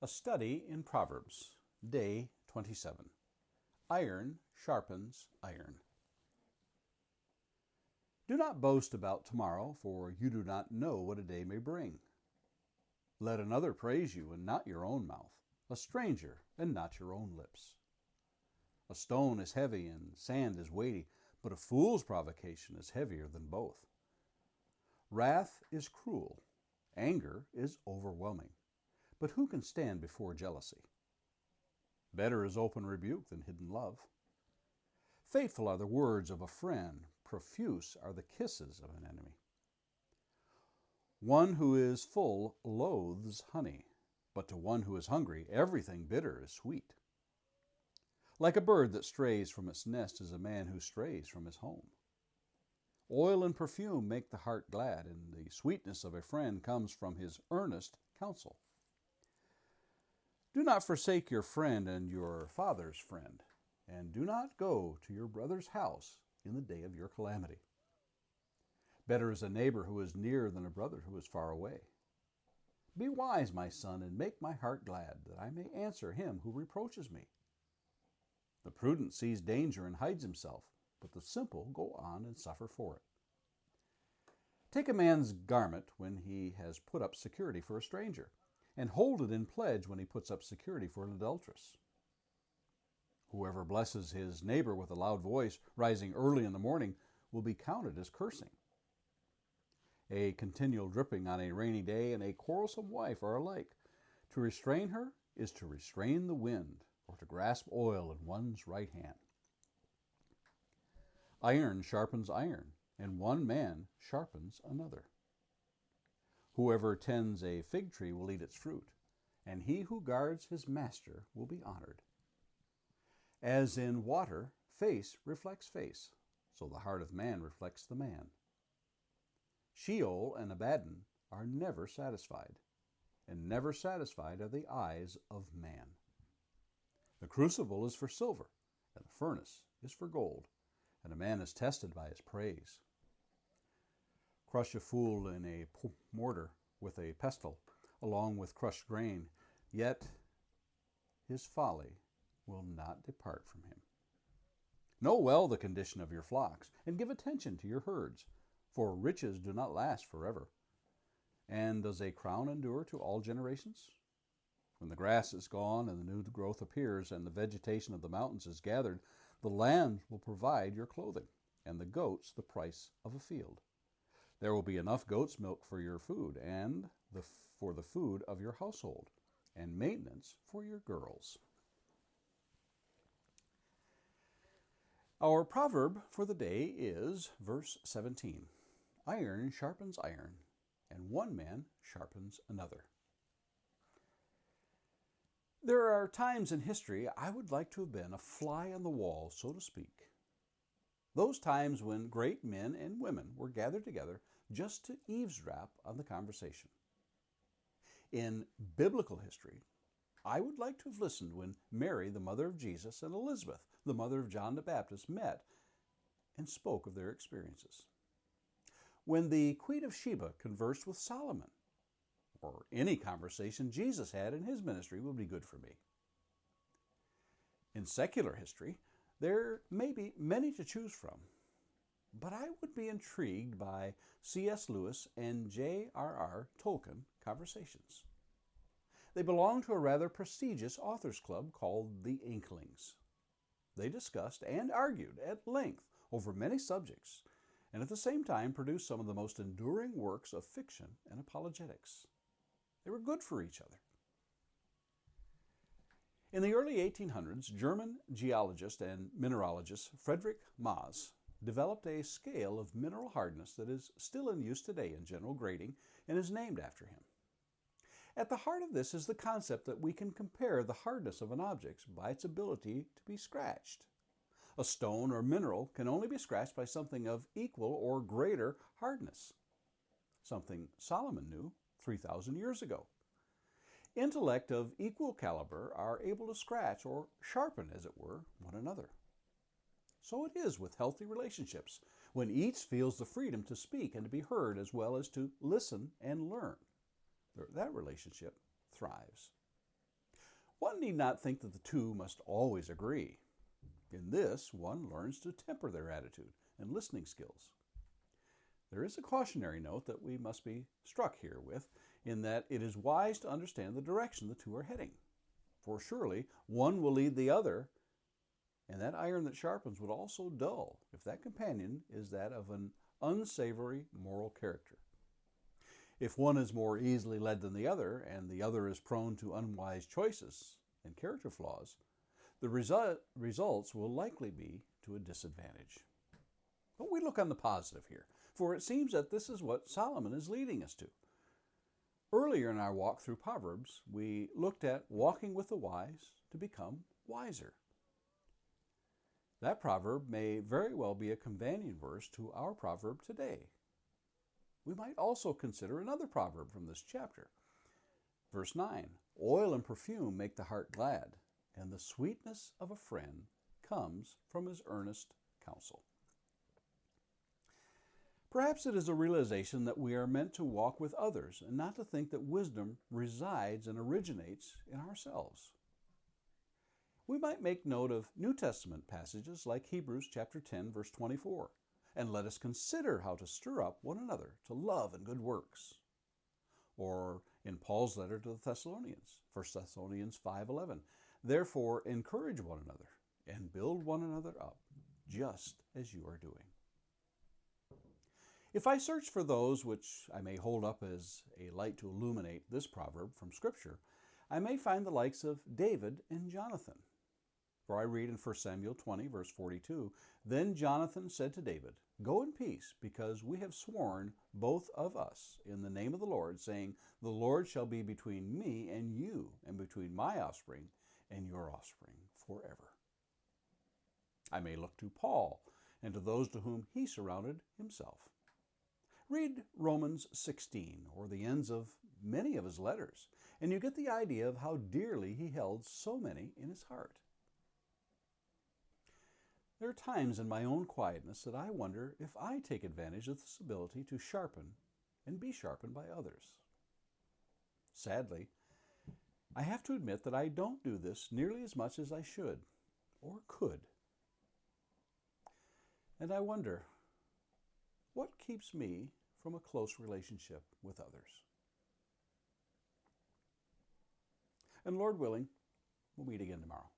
A study in Proverbs, day 27. Iron sharpens iron. Do not boast about tomorrow, for you do not know what a day may bring. Let another praise you, and not your own mouth, a stranger, and not your own lips. A stone is heavy, and sand is weighty, but a fool's provocation is heavier than both. Wrath is cruel, anger is overwhelming, but who can stand before jealousy? Better is open rebuke than hidden love. Faithful are the words of a friend, profuse are the kisses of an enemy. One who is full loathes honey, but to one who is hungry everything bitter is sweet. Like a bird that strays from its nest is a man who strays from his home. Oil and perfume make the heart glad, and the sweetness of a friend comes from his earnest counsel. Do not forsake your friend and your father's friend, and do not go to your brother's house in the day of your calamity. Better is a neighbor who is near than a brother who is far away. Be wise, my son, and make my heart glad, that I may answer him who reproaches me. The prudent sees danger and hides himself, but the simple go on and suffer for it. Take a man's garment when he has put up security for a stranger, and hold it in pledge when he puts up security for an adulteress. Whoever blesses his neighbor with a loud voice, rising early in the morning, will be counted as cursing. A continual dripping on a rainy day and a quarrelsome wife are alike. To restrain her is to restrain the wind, or to grasp oil in one's right hand. Iron sharpens iron, and one man sharpens another. Whoever tends a fig tree will eat its fruit, and he who guards his master will be honored. As in water, face reflects face, so the heart of man reflects the man. Sheol and Abaddon are never satisfied, and never satisfied are the eyes of man. The crucible is for silver, and the furnace is for gold, and a man is tested by his praise. Crush a fool in a mortar with a pestle, along with crushed grain, yet his folly will not depart from him. Know well the condition of your flocks, and give attention to your herds, for riches do not last forever. And does a crown endure to all generations? When the grass is gone and the new growth appears, and the vegetation of the mountains is gathered, the land will provide your clothing, and the goats the price of a field. There will be enough goat's milk for your food, and for the food of your household, and maintenance for your girls. Our proverb for the day is verse 17. Iron sharpens iron, and one man sharpens another. There are times in history I would like to have been a fly on the wall, so to speak. Those times when great men and women were gathered together just to eavesdrop on the conversation. In biblical history, I would like to have listened when Mary, the mother of Jesus, and Elizabeth, the mother of John the Baptist, met and spoke of their experiences. When the Queen of Sheba conversed with Solomon, or any conversation Jesus had in his ministry would be good for me. In secular history, there may be many to choose from, but I would be intrigued by C.S. Lewis and J.R.R. Tolkien conversations. They belong to a rather prestigious authors club called the Inklings. They discussed and argued at length over many subjects, and at the same time produced some of the most enduring works of fiction and apologetics. They were good for each other. In the early 1800s, German geologist and mineralogist Friedrich Maas developed a scale of mineral hardness that is still in use today in general grading and is named after him. At the heart of this is the concept that we can compare the hardness of an object by its ability to be scratched. A stone or mineral can only be scratched by something of equal or greater hardness, something Solomon knew 3,000 years ago. Intellect of equal caliber are able to scratch or sharpen, as it were, one another. So it is with healthy relationships, when each feels the freedom to speak and to be heard as well as to listen and learn. That relationship thrives. One need not think that the two must always agree. In this, one learns to temper their attitude and listening skills. There is a cautionary note that we must be struck here with, in that it is wise to understand the direction the two are heading. For surely one will lead the other, and that iron that sharpens would also dull if that companion is that of an unsavory moral character. If one is more easily led than the other, and the other is prone to unwise choices and character flaws, the results will likely be to a disadvantage. But we look on the positive here, for it seems that this is what Solomon is leading us to. Earlier in our walk through Proverbs, we looked at walking with the wise to become wiser. That proverb may very well be a companion verse to our proverb today. We might also consider another proverb from this chapter. Verse 9, oil and perfume make the heart glad, and the sweetness of a friend comes from his earnest counsel. Perhaps it is a realization that we are meant to walk with others and not to think that wisdom resides and originates in ourselves. We might make note of New Testament passages like Hebrews chapter 10, verse 24, and let us consider how to stir up one another to love and good works. Or in Paul's letter to the Thessalonians, 1 Thessalonians 5:11, therefore encourage one another and build one another up, just as you are doing. If I search for those which I may hold up as a light to illuminate this proverb from Scripture, I may find the likes of David and Jonathan. For I read in 1 Samuel 20, verse 42, then Jonathan said to David, go in peace, because we have sworn, both of us, in the name of the Lord, saying, the Lord shall be between me and you, and between my offspring and your offspring forever. I may look to Paul and to those to whom he surrounded himself. Read Romans 16, or the ends of many of his letters, and you get the idea of how dearly he held so many in his heart. There are times in my own quietness that I wonder if I take advantage of this ability to sharpen and be sharpened by others. Sadly, I have to admit that I don't do this nearly as much as I should or could. And I wonder, what keeps me from a close relationship with others? And Lord willing, we'll meet again tomorrow.